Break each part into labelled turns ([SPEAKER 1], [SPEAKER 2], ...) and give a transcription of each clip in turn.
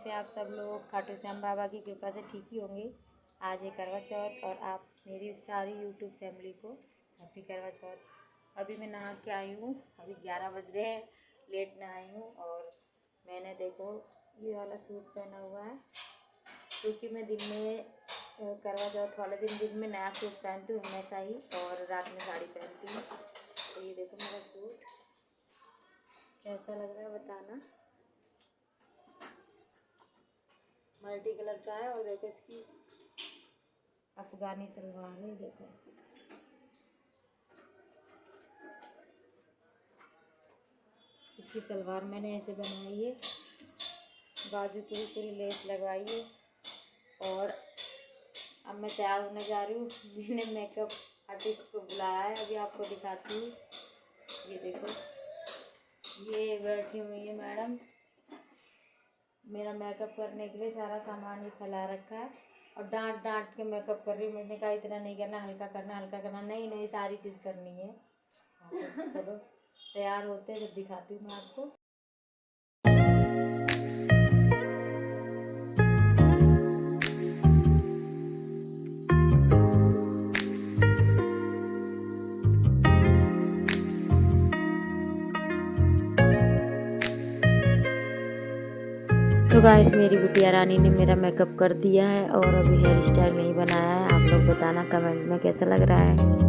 [SPEAKER 1] कैसे आप सब लोग खाटू श्याम बाबा की कृपा से ठीक ही होंगे। आज है करवा चौथ और आप मेरी सारी यूट्यूब फैमिली को हैप्पी करवा चौथ। अभी मैं नहा के आई हूँ, अभी 11 बज रहे हैं, लेट में आई हूँ। और मैंने देखो ये वाला सूट पहना हुआ है क्योंकि मैं दिन में करवा चौथ वाले दिन में नया सूट पहनती हूँ हमेशा ही, और रात में साड़ी पहनती हूँ। तो ये देखो मेरा सूट कैसा लग रहा है बताना। मल्टी कलर का है और देखो इसकी अफगानी सलवार है। देखो इसकी सलवार मैंने ऐसे बनवाई है, बाजू पूरी पूरी लेस लगवाई है। और अब मैं तैयार होने जा रही हूँ। मैंने मेकअप आर्टिस्ट को बुलाया है, अभी आपको दिखाती हूँ। ये देखो ये बैठी हुई है मैडम, मेरा मेकअप करने के लिए सारा सामान भी फैला रखा है और डांट डांट के मेकअप कर रही हूँ। मैंने कहा इतना नहीं करना, हल्का करना, हल्का करना। नहीं नहीं, सारी चीज़ करनी है। तो चलो तैयार होते हैं, जब दिखाती हूँ मैं आपको। सो गाइस, मेरी बिटिया रानी ने मेरा मेकअप कर दिया है और अभी हेयर स्टाइल में ही बनाया है। आप लोग बताना कमेंट में कैसा लग रहा है।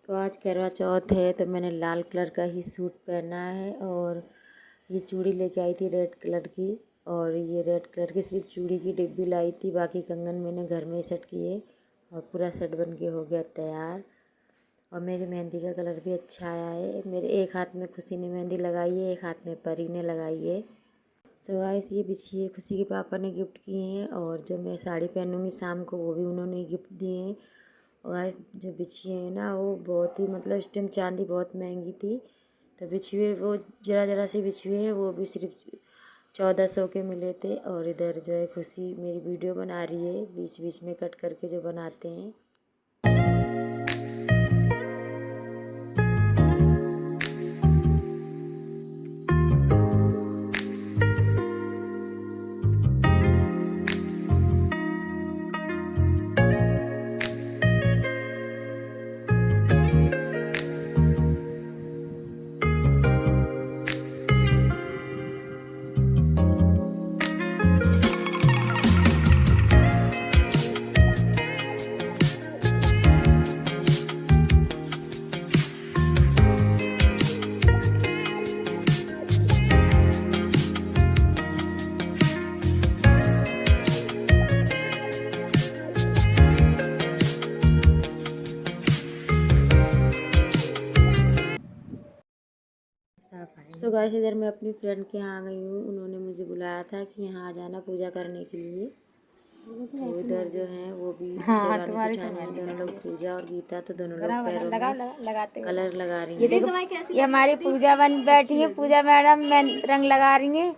[SPEAKER 1] तो आज करवा चौथ है तो मैंने लाल कलर का ही सूट पहना है और ये चूड़ी लेके आई थी रेड कलर की। और ये रेड कलर की सिर्फ चूड़ी की डिब्बी लाई थी, बाकी कंगन मैंने घर में ही सेट किए और पूरा सेट बन के हो गया तैयार। और मेरी मेहंदी का कलर भी अच्छा आया है। मेरे एक हाथ में खुशी ने मेहंदी लगाई है, एक हाथ में परी ने लगाई है। सो गाइस, ये बिछिए खुशी के पापा ने गिफ्ट किए हैं और जो मैं साड़ी पहनूंगी शाम को वो भी उन्होंने गिफ्ट दिए हैं। और गाइस जो बिछिए हैं ना वो बहुत ही मतलब इस टाइम चांदी बहुत महंगी थी, तो बिछुए वो जरा जरा से बिछुए हैं, वो भी सिर्फ 1400 के मिले थे। और इधर जो है खुशी मेरी वीडियो बना रही है, बीच बीच में कट करके जो बनाते हैं। सो गाइस, इधर मैं अपनी फ्रेंड के यहाँ आ गई हूँ। उन्होंने मुझे बुलाया था कि यहाँ आ जाना पूजा करने के लिए। तो इधर जो है वो भी देवरानी जेठानी दोनों लोग पूजा और गीता तो दोनों लोग पैरों में कलर लगा रही हैं। ये हमारी पूजा बन बैठी है, पूजा मैडम रंग लगा रही है।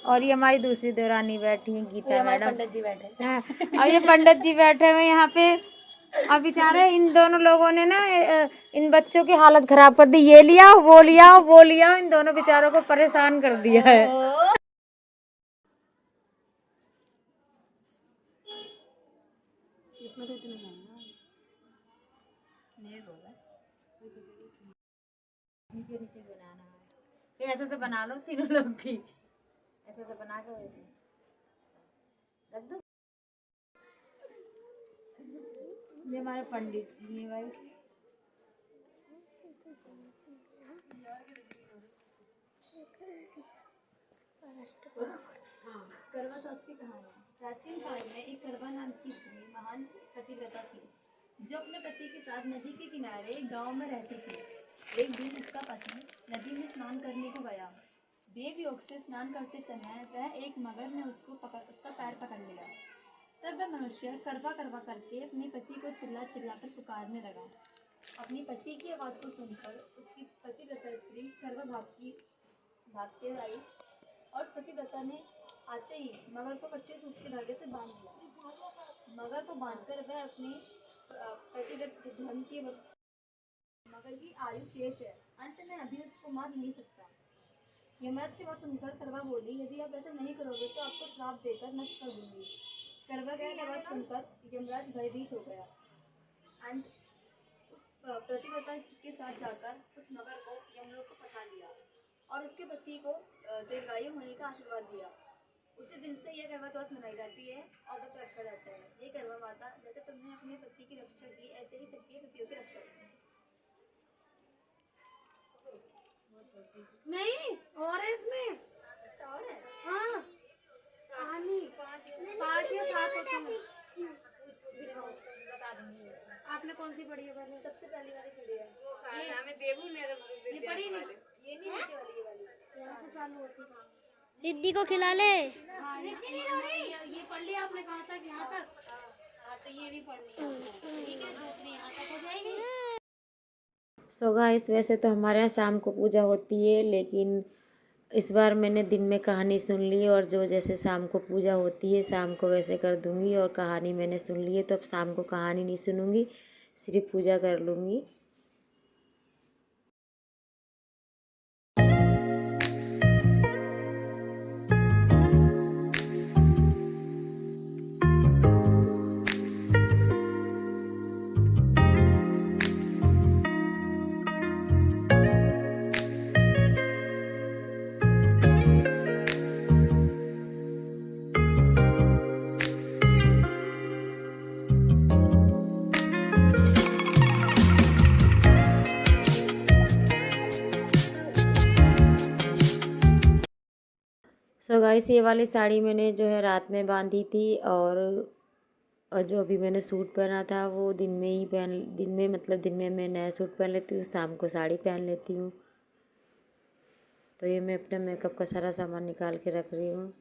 [SPEAKER 1] और ये हमारी दूसरी देवरानी बैठी है गीता मैडम। पंडित जी बैठे हैं और ये पंडित जी बैठे हुए यहाँ पे। अब बेचारे इन दोनों लोगों ने ना इन बच्चों की हालत खराब कर दी। ये लिया वो लिया वो लिया, इन दोनों बेचारों को परेशान कर दिया है। इसमें तो इतना नीचे नीचे बनाना है, फिर ऐसे से बना लो तीनों लोग भी, ऐसे से बना के वैसे रख दो। ये हमारे पंडित जी हैं भाई। हाँ, करवा चौथ की कहाँ है?
[SPEAKER 2] प्राचीन काल में एक करवा नाम की स्त्री महान पतिव्रता थी, जो अपने पति के साथ नदी के किनारे एक गांव में रहती थी। एक दिन उसका पति नदी में स्नान करने को गया। देव योग से स्नान करते समय वह एक मगर ने उसका पैर पकड़ लिया। तब वह मनुष्य करवा करवा करके अपने पति को चिल्ला चिल्ला कर पुकारने लगा। अपने पति की आवाज़ को सुनकर उसकी पतिव्रता स्त्री करवा भागते आई और पतिव्रता ने आते ही मगर को कच्चे सूत के धागे से बांध दिया। मगर को बांधकर वह अपने पतिव्रत धन की मगर की आयु शेष है, अंत में अभी उसको मार नहीं सकता। यमराज की बात सुनकर करवा बोली, यदि आप ऐसा नहीं करोगे तो आपको श्राप देकर नष्ट कर दूंगी। करवा की आवाज सुनकर यमराज भयभीत हो गया। अंत उस पतिव्रता के साथ जाकर उस मगर को यमलोक को पठा लिया और उसके पति को दीर्घायु होने का आशीर्वाद दिया। उसी दिन से यह करवा चौथ मनाई जाती है और व्रत रखा जाता है। ये करवा माता, जैसे तुमने अपने पति की रक्षा की, ऐसे ही सबके पतियों की रक्षा की।
[SPEAKER 3] नहीं और है इसमें।
[SPEAKER 2] अच्छा और है?
[SPEAKER 3] हाँ कहानी 5 या 7 होती है। बता दूंगी। आपने कौन सी पढ़ी है पहले?
[SPEAKER 2] सबसे पहली वाली पढ़ी है।
[SPEAKER 3] वो हमें देवू ने ये पढ़ी नहीं।
[SPEAKER 2] ये नहीं नीचे वाली, ये वाली
[SPEAKER 3] यहाँ से चालू होती है।
[SPEAKER 4] रिद्धि को खिला ले।
[SPEAKER 3] हाँ ये पढ़ लिया आपने, कहा था कि यहाँ तक। हाँ तो ये भी पढ़नी है, ठीक है, दूसरी यहाँ तक हो जाएगी।
[SPEAKER 1] सो गाइस, वैसे तो हमारे यहाँ शाम को पूजा होती है, लेकिन इस बार मैंने दिन में कहानी सुन ली और जो जैसे शाम को पूजा होती है शाम को वैसे कर दूंगी। और कहानी मैंने सुन ली है तो अब शाम को कहानी नहीं सुनूंगी, सिर्फ पूजा कर लूँगी। सो गाइस, ये वाली साड़ी मैंने जो है रात में बांधी थी और जो अभी मैंने सूट पहना था वो दिन में मैं नया सूट पहन लेती हूँ, शाम को साड़ी पहन लेती हूँ। तो ये मैं अपना मेकअप का सारा सामान निकाल के रख रही हूँ।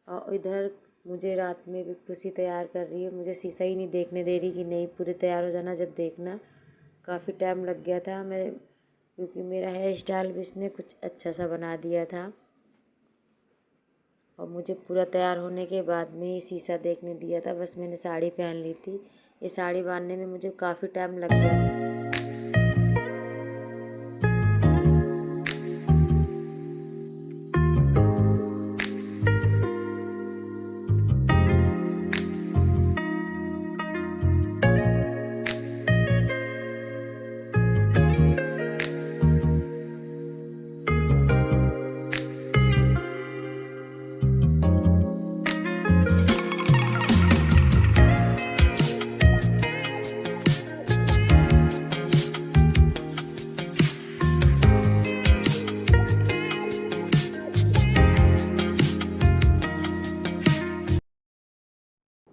[SPEAKER 1] और इधर मुझे रात में भी खुशी तैयार कर रही है, मुझे शीशा ही नहीं देखने दे रही कि नहीं पूरे तैयार हो जाना। जब देखना काफ़ी टाइम लग गया था क्योंकि मेरा हेयर स्टाइल भी उसने कुछ अच्छा सा बना दिया था और मुझे पूरा तैयार होने के बाद में ही शीशा देखने दिया था। बस मैंने साड़ी पहन ली थी। ये साड़ी बांधने में मुझे काफ़ी टाइम लग गया।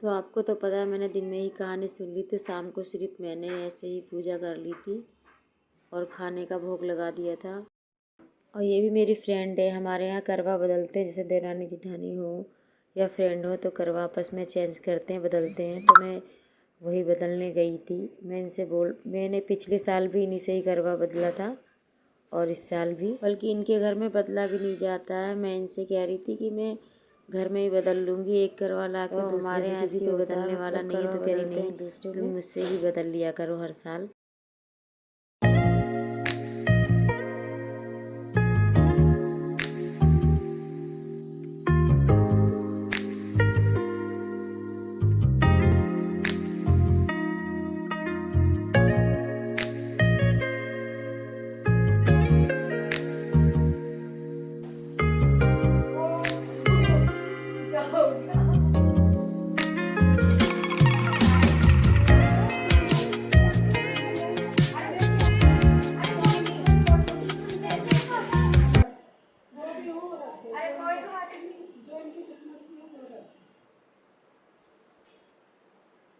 [SPEAKER 1] तो आपको तो पता है मैंने दिन में ही कहानी सुन ली, तो शाम को सिर्फ मैंने ऐसे ही पूजा कर ली थी और खाने का भोग लगा दिया था। और ये भी मेरी फ्रेंड है, हमारे यहाँ करवा बदलते हैं, जैसे देरानी जिठानी हो या फ्रेंड हो तो करवा आपस में चेंज करते हैं, बदलते हैं। तो मैं वही बदलने गई थी। मैंने पिछले साल भी इन्हीं से ही करवा बदला था और इस साल भी, बल्कि इनके घर में बदला भी नहीं जाता है। मैं इनसे कह रही थी कि मैं घर में ही बदल लूँगी, एक करवा ला के। तो हमारे यहाँ किसी को बदलने वाला नहीं है, तो कह रही नहीं दूसरे तुम मुझसे ही बदल लिया करो हर साल।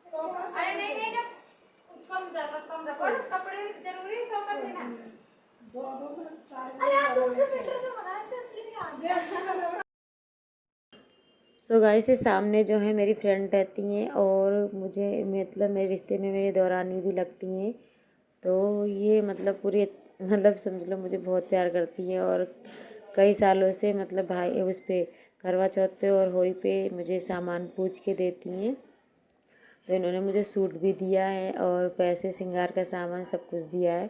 [SPEAKER 3] अरे नहीं नहीं ना, कम रखो और कपड़े जरूरी 100 कर देना। अरे यार दूसरे मीटर से बनाए से अच्छी नहीं आ रही।
[SPEAKER 1] सो गाइस, ये सामने जो है मेरी फ्रेंड रहती हैं और मुझे मतलब मेरे रिश्ते में मेरी दौरानी भी लगती हैं। तो ये मतलब पूरे मतलब समझ लो मुझे बहुत प्यार करती हैं और कई सालों से मतलब भाई उस पे करवा चौथ पे और होली पे मुझे सामान पूछ के देती हैं। तो इन्होंने मुझे सूट भी दिया है और पैसे श्रृंगार का सामान सब कुछ दिया है।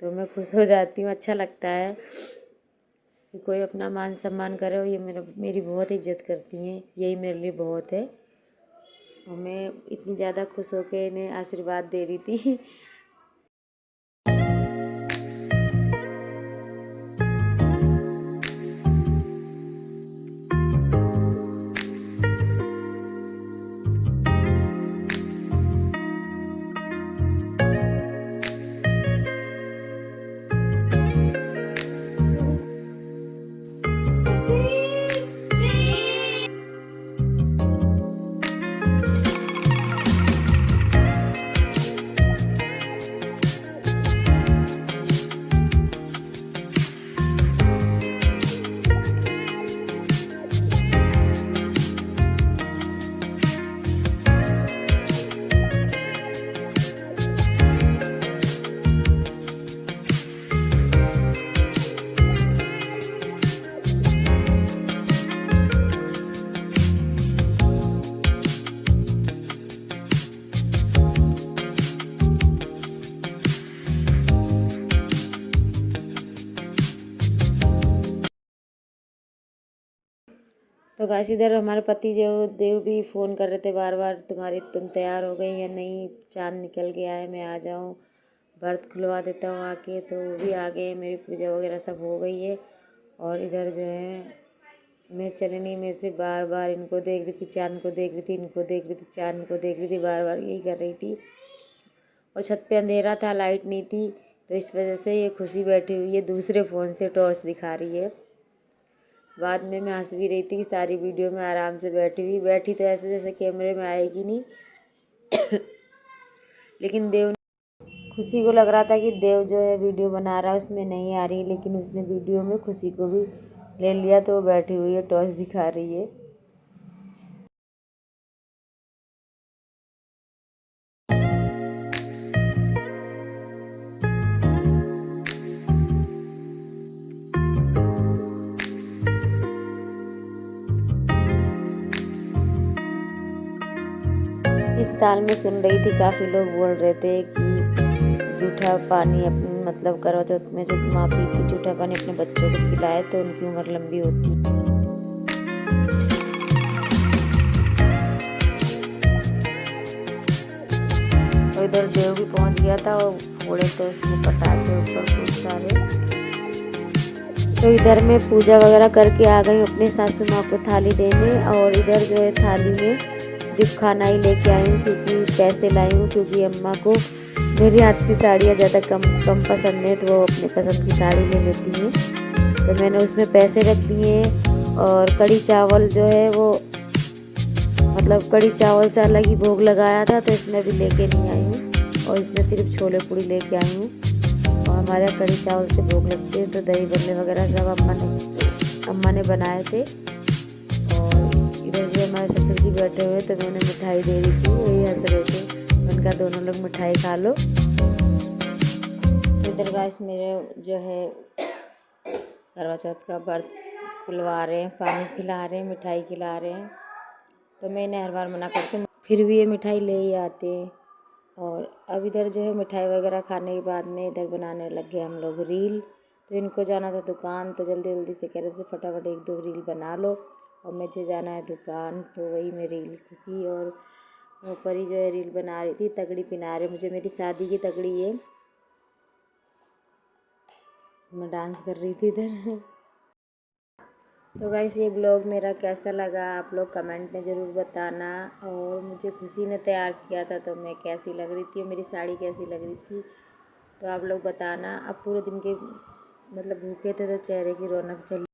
[SPEAKER 1] तो मैं खुश हो जाती हूँ, अच्छा लगता है कि कोई अपना मान सम्मान करे और ये मेरी बहुत इज्जत करती हैं, यही मेरे लिए बहुत है। और मैं इतनी ज़्यादा खुश होकर इन्हें आशीर्वाद दे रही थी। तो गाइस, इधर हमारे पति जो देव भी फ़ोन कर रहे थे बार बार, तुम तैयार हो गई या नहीं, चांद निकल गया है, मैं आ जाऊँ, व्रत खुलवा देता हूँ आके। तो वो भी आ गए, मेरी पूजा वगैरह सब हो गई है। और इधर जो है मैं चलनी में से बार बार इनको देख रही थी, चांद को देख रही थी, इनको देख रही थी, चांद को देख रही थी, बार बार यही कर रही थी। और छत पे अंधेरा था, लाइट नहीं थी, तो इस वजह से ये खुशी बैठी हुई है, दूसरे फ़ोन से टॉर्च दिखा रही है। बाद में मैं हंस भी रही थी कि सारी वीडियो में आराम से बैठी तो ऐसे जैसे कैमरे में आएगी नहीं। लेकिन देव खुशी को लग रहा था कि देव जो है वीडियो बना रहा है उसमें नहीं आ रही, लेकिन उसने वीडियो में खुशी को भी ले लिया, तो वो बैठी हुई है, टॉर्च दिखा रही है। इस साल में सुन रही थी काफ़ी लोग बोल रहे थे कि जूठा पानी अपने मतलब करवा चौथ में जो माँ पीती जूठा पानी अपने बच्चों को पिलाए तो उनकी उम्र लंबी होती। तो इधर देव भी पहुंच गया था और फोड़े तो उसने पटाखे ऊपर खूब सारे। तो इधर मैं पूजा वगैरह करके आ गई अपने सासू माँ को थाली देने। और इधर जो है थाली में सिर्फ खाना ही लेके आई हूँ क्योंकि पैसे लाई हूँ, क्योंकि अम्मा को मेरे हाथ की साड़ियाँ ज़्यादा कम पसंद है, तो वो अपने पसंद की साड़ी ले लेती हैं। तो मैंने उसमें पैसे रख दिए। और कढ़ी चावल जो है वो मतलब कढ़ी चावल से अलग ही भोग लगाया था, तो इसमें भी लेके नहीं आई हूँ। और इसमें सिर्फ छोले पूड़ी लेके आई हूँ। और हमारे यहाँ कढ़ी चावल से भोग लगते हैं, तो दही बल्ले वगैरह सब अम्मा ने बनाए थे। और इधर से हमारे ससुर जी बैठे हुए, तो मैं उन्हें मिठाई दे रही थी, वही हंस रहे थे। उनका दोनों लोग मिठाई खा लो। इधर गाइस मेरे जो है करवा चौथ का व्रत खुलवा रहे हैं, पानी पिला रहे हैं, मिठाई खिला रहे हैं। तो मैं इन्हें हर बार मना करती हूँ, फिर भी ये मिठाई ले ही आते हैं। और अब इधर जो है मिठाई वगैरह खाने के बाद में इधर बनाने लग गए हम लोग रील। तो इनको जाना था दुकान, तो जल्दी जल्दी से कह रहे थे फटाफट 1-2 रील बना लो, और मुझे जाना है दुकान। तो वही मैं रील खुशी और परी जो है रील बना रही थी, तगड़ी पिना रहे मुझे, मेरी शादी की तगड़ी है, मैं डांस कर रही थी इधर। तो गाइस, ये ब्लॉग मेरा कैसा लगा आप लोग कमेंट में ज़रूर बताना। और मुझे खुशी ने तैयार किया था, तो मैं कैसी लग रही थी, मेरी साड़ी कैसी लग रही थी, तो आप लोग बताना। अब पूरे दिन के मतलब भूखे थे तो चेहरे की रौनक चली।